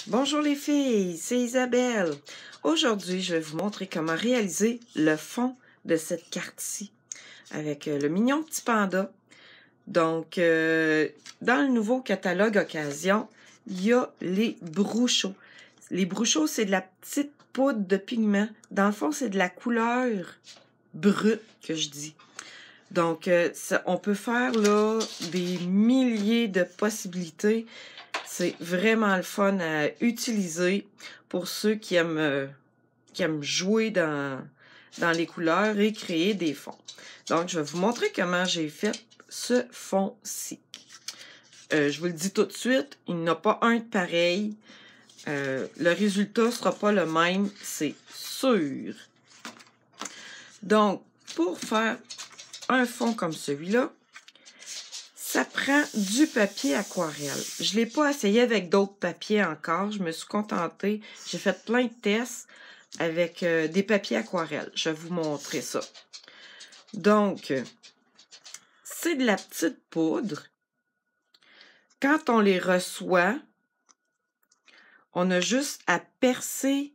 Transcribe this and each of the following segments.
Bonjour les filles, c'est Isabelle. Aujourd'hui, je vais vous montrer comment réaliser le fond de cette carte-ci avec le mignon petit panda. Donc, dans le nouveau catalogue Occasion, il y a les brouchos. Les brouchos, c'est de la petite poudre de pigment. Dans le fond, c'est de la couleur brute que je dis. Donc, on peut faire là des milliers de possibilités. C'est vraiment le fun à utiliser pour ceux qui aiment jouer dans les couleurs et créer des fonds. Donc, je vais vous montrer comment j'ai fait ce fond-ci. Je vous le dis tout de suite, il n'y en a pas un de pareil. Le résultat ne sera pas le même, c'est sûr. Donc, pour faire un fond comme celui-là, ça prend du papier aquarelle. Je ne l'ai pas essayé avec d'autres papiers encore. Je me suis contentée. J'ai fait plein de tests avec des papiers aquarelle. Je vais vous montrer ça. Donc, c'est de la petite poudre. Quand on les reçoit, on a juste à percer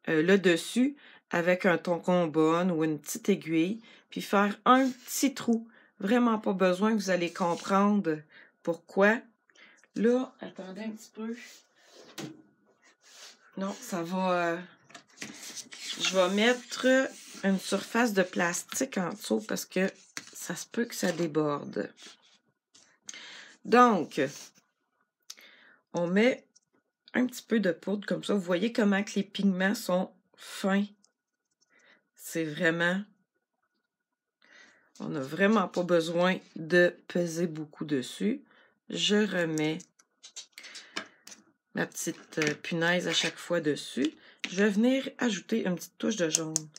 le dessus avec un trombone ou une petite aiguille, puis faire un petit trou. Vraiment pas besoin, vous allez comprendre pourquoi. Là, attendez un petit peu. Non, ça va... je vais mettre une surface de plastique en dessous parce que ça se peut que ça déborde. Donc, on met un petit peu de poudre comme ça. Vous voyez comment que les pigments sont fins. C'est vraiment... On n'a vraiment pas besoin de peser beaucoup dessus. Je remets ma petite punaise à chaque fois dessus. Je vais venir ajouter une petite touche de jaune.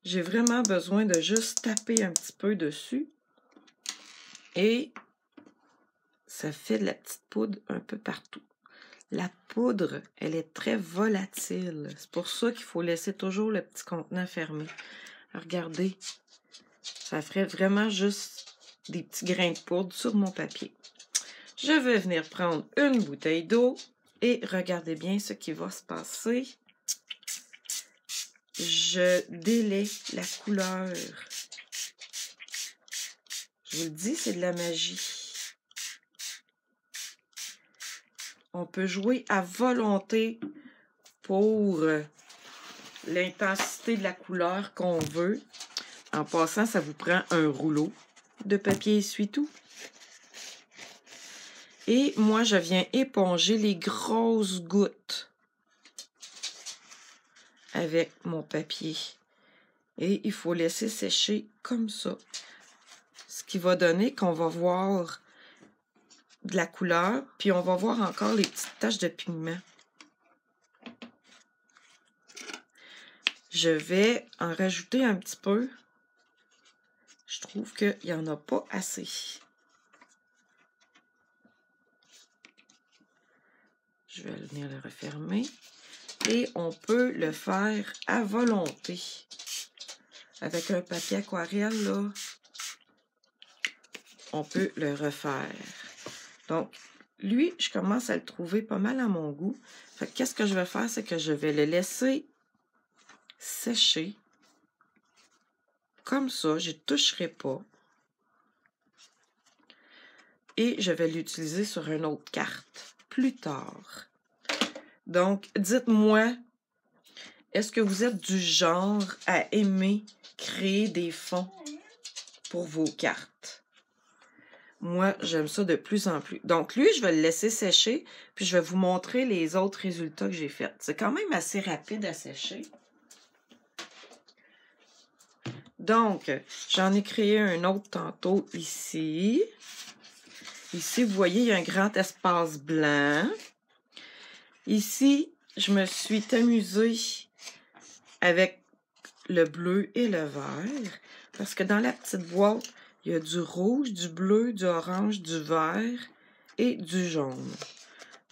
J'ai vraiment besoin de juste taper un petit peu dessus. Et ça fait de la petite poudre un peu partout. La poudre, elle est très volatile. C'est pour ça qu'il faut laisser toujours le petit contenant fermé. Regardez, ça ferait vraiment juste des petits grains de poudre sur mon papier. Je vais venir prendre une bouteille d'eau et regardez bien ce qui va se passer. Je délaie la couleur. Je vous le dis, c'est de la magie. On peut jouer à volonté pour l'intensité de la couleur qu'on veut. En passant, ça vous prend un rouleau de papier essuie-tout. Et moi, je viens éponger les grosses gouttes avec mon papier. Et il faut laisser sécher comme ça. Ce qui va donner qu'on va voir de la couleur, puis on va voir encore les petites taches de pigment. Je vais en rajouter un petit peu. Je trouve qu'il n'y en a pas assez. Je vais venir le refermer. Et on peut le faire à volonté. Avec un papier aquarelle, là, on peut le refaire. Donc, lui, je commence à le trouver pas mal à mon goût. Fait que qu'est-ce que je vais faire, c'est que je vais le laisser sécher. Comme ça, je ne toucherai pas. Et je vais l'utiliser sur une autre carte plus tard. Donc, dites-moi, est-ce que vous êtes du genre à aimer créer des fonds pour vos cartes? Moi, j'aime ça de plus en plus. Donc, lui, je vais le laisser sécher, puis je vais vous montrer les autres résultats que j'ai faits. C'est quand même assez rapide à sécher. Donc, j'en ai créé un autre tantôt ici. Ici, vous voyez, il y a un grand espace blanc. Ici, je me suis amusée avec le bleu et le vert, parce que dans la petite boîte, il y a du rouge, du bleu, du orange, du vert et du jaune.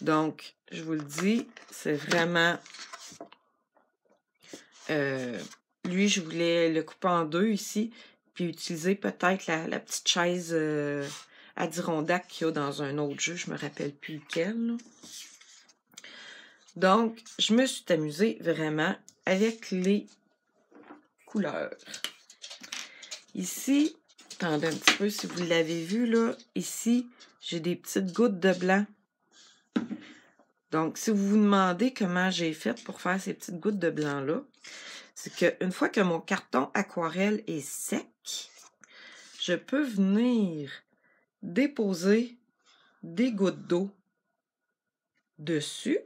Donc, je vous le dis, c'est vraiment... lui, je voulais le couper en deux ici, puis utiliser peut-être la petite chaise Adirondack qu'il y a dans un autre jeu, je me rappelle plus lequel, là. Donc, je me suis amusée vraiment avec les couleurs. Ici, attendez un petit peu si vous l'avez vu, là. Ici, j'ai des petites gouttes de blanc. Donc, si vous vous demandez comment j'ai fait pour faire ces petites gouttes de blanc-là, c'est qu'une fois que mon carton aquarelle est sec, je peux venir déposer des gouttes d'eau dessus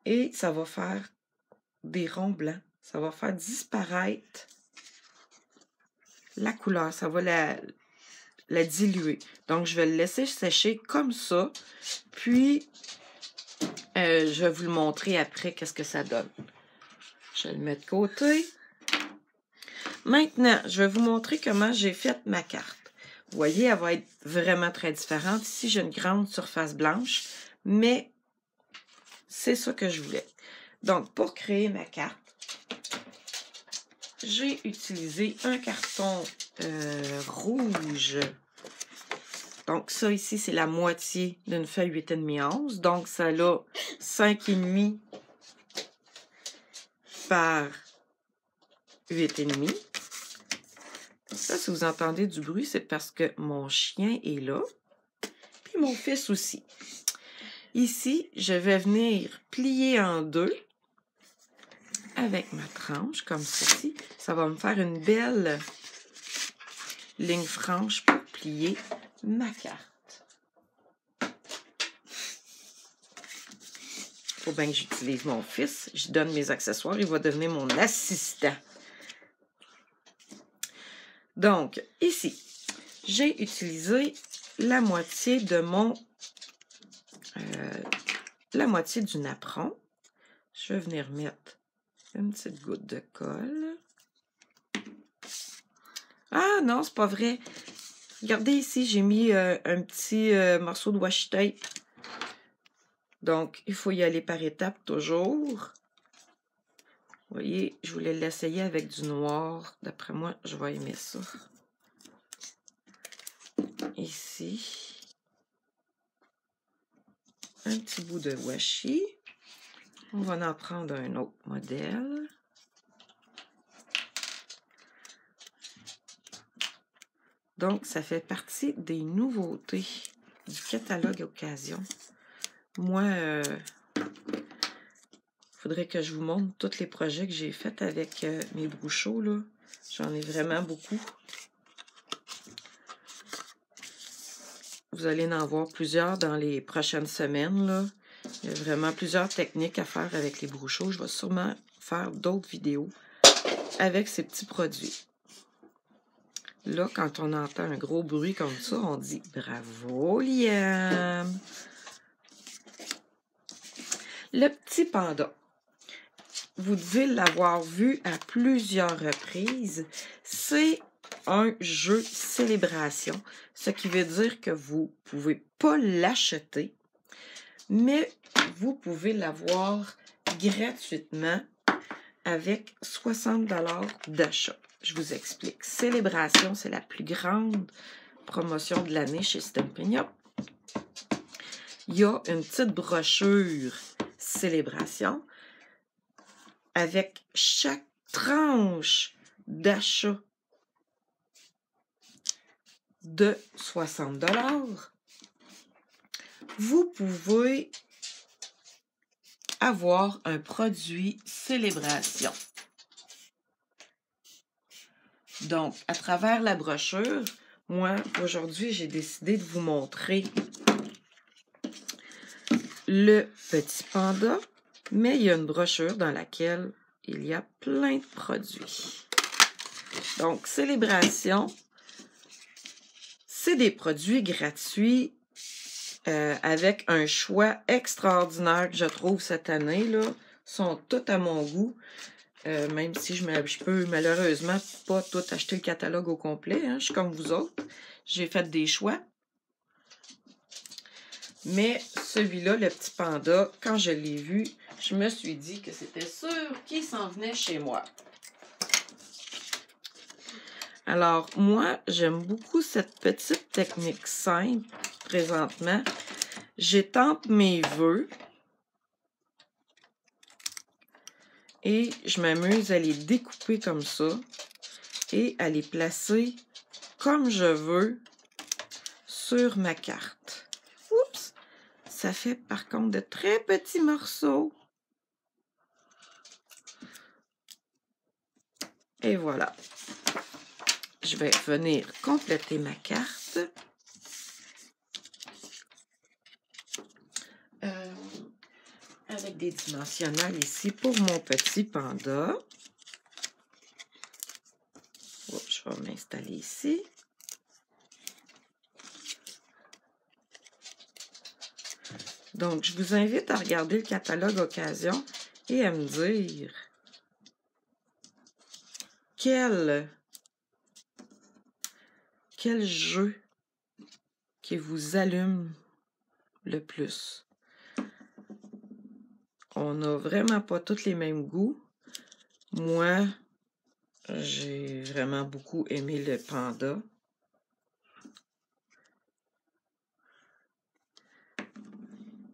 et ça va faire des ronds blancs. Ça va faire disparaître la couleur. Ça va la diluer. Donc, je vais le laisser sécher comme ça. Puis, je vais vous le montrer après qu'est-ce que ça donne. Je vais le mettre de côté. Maintenant, je vais vous montrer comment j'ai fait ma carte. Vous voyez, elle va être vraiment très différente. Ici, j'ai une grande surface blanche, mais c'est ça que je voulais. Donc, pour créer ma carte, j'ai utilisé un carton rouge. Donc, ça ici, c'est la moitié d'une feuille 8,5 onces. Donc, ça a 5,5 par 8,5. Ça, si vous entendez du bruit, c'est parce que mon chien est là. Puis mon fils aussi. Ici, je vais venir plier en deux avec ma tranche, comme ceci. Ça va me faire une belle ligne franche pour plier ma carte. Il faut bien que j'utilise mon fils. Je donne mes accessoires. Il va devenir mon assistant. Donc, ici, j'ai utilisé la moitié de mon... la moitié du napperon. Je vais venir mettre une petite goutte de colle. Ah non, c'est pas vrai. Regardez ici, j'ai mis un petit morceau de washi tape. Donc, il faut y aller par étapes toujours. Vous voyez, je voulais l'essayer avec du noir. D'après moi, je vais aimer ça. Ici. Un petit bout de washi. On va en prendre un autre modèle. Donc, ça fait partie des nouveautés du catalogue Occasion. Moi, faudrait que je vous montre tous les projets que j'ai faits avec mes Bruchot, là. J'en ai vraiment beaucoup. Vous allez en voir plusieurs dans les prochaines semaines, là. Il y a vraiment plusieurs techniques à faire avec les Bruchot. Je vais sûrement faire d'autres vidéos avec ces petits produits. Là, quand on entend un gros bruit comme ça, on dit « Bravo, Liam! » Le petit panda. Vous devez l'avoir vu à plusieurs reprises. C'est un jeu célébration, ce qui veut dire que vous ne pouvez pas l'acheter, mais vous pouvez l'avoir gratuitement avec 60 $ d'achat. Je vous explique. Célébration, c'est la plus grande promotion de l'année chez Stampin' Up. Il y a une petite brochure célébration avec chaque tranche d'achat de 60 $. Vous pouvez avoir un produit célébration. Donc, à travers la brochure, moi, aujourd'hui, j'ai décidé de vous montrer le petit panda, mais il y a une brochure dans laquelle il y a plein de produits. Donc, célébration, c'est des produits gratuits avec un choix extraordinaire que je trouve cette année, là. Ils sont tous à mon goût. Même si je peux malheureusement pas tout acheter le catalogue au complet. Hein. Je suis comme vous autres. J'ai fait des choix. Mais celui-là, le petit panda, quand je l'ai vu, je me suis dit que c'était sûr qu'il s'en venait chez moi. Alors, moi, j'aime beaucoup cette petite technique simple présentement. j'étampe mes vœux et je m'amuse à les découper comme ça et à les placer comme je veux sur ma carte. Oups! Ça fait par contre de très petits morceaux. Et voilà. Je vais venir compléter ma carte. Avec des dimensionnels ici pour mon petit panda. Oups, je vais m'installer ici. Donc, je vous invite à regarder le catalogue Occasion et à me dire quel jeu qui vous allume le plus. On n'a vraiment pas tous les mêmes goûts. Moi, j'ai vraiment beaucoup aimé le panda.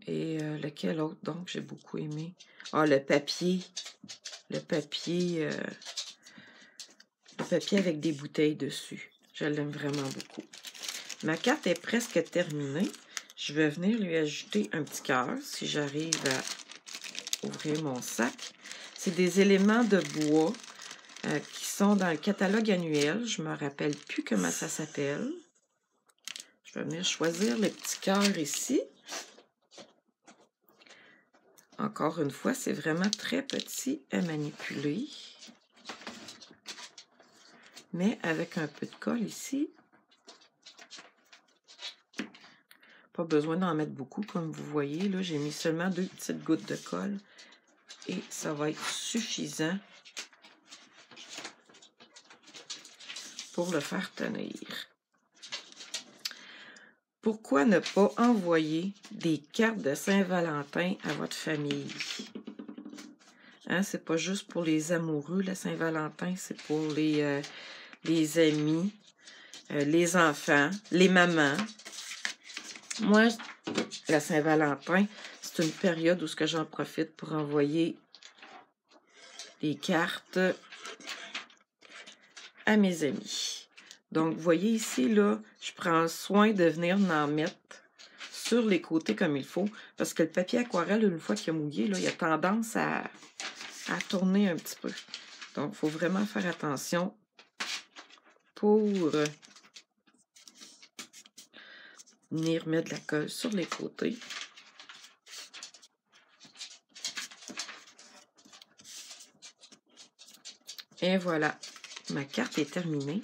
Et lequel autre, donc, j'ai beaucoup aimé? Ah, le papier. Le papier avec des bouteilles dessus. Je l'aime vraiment beaucoup. Ma carte est presque terminée. Je vais venir lui ajouter un petit cœur si j'arrive à ouvrir mon sac. C'est des éléments de bois qui sont dans le catalogue annuel. Je ne me rappelle plus comment ça s'appelle. Je vais venir choisir le petit cœur ici. Encore une fois, c'est vraiment très petit à manipuler. Mais avec un peu de colle ici. Pas besoin d'en mettre beaucoup, comme vous voyez. Là, j'ai mis seulement 2 petites gouttes de colle. Et ça va être suffisant pour le faire tenir. Pourquoi ne pas envoyer des cartes de Saint-Valentin à votre famille? Hein, c'est pas juste pour les amoureux, la Saint-Valentin, c'est pour les amis, les enfants, les mamans. Moi, la Saint-Valentin, c'est une période où j'en profite pour envoyer des cartes à mes amis. Donc, vous voyez ici, là, je prends soin de venir en mettre sur les côtés comme il faut, parce que le papier aquarelle, une fois qu'il a mouillé, là, il a tendance à tourner un petit peu. Donc, il faut vraiment faire attention pour venir mettre de la colle sur les côtés. Et voilà, ma carte est terminée.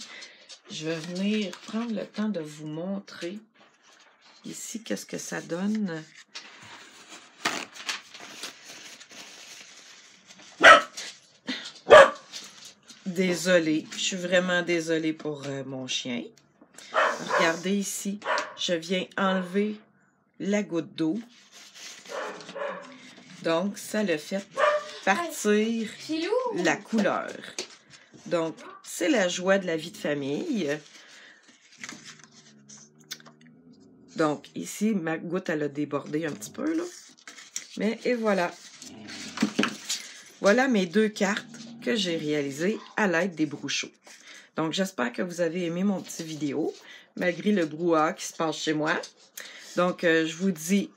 Je vais venir prendre le temps de vous montrer ici qu'est-ce que ça donne. Désolée, je suis vraiment désolée pour mon chien. Regardez ici, je viens enlever la goutte d'eau. Donc, ça le fait partir la couleur. Donc, c'est la joie de la vie de famille. Donc, ici, ma goutte, elle a débordé un petit peu, là. Mais, et voilà. Voilà mes 2 cartes que j'ai réalisées à l'aide des brouchons. Donc, j'espère que vous avez aimé mon petit vidéo, malgré le brouhaha qui se passe chez moi. Donc, je vous dis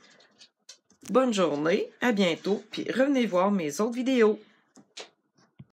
bonne journée, à bientôt, puis revenez voir mes autres vidéos.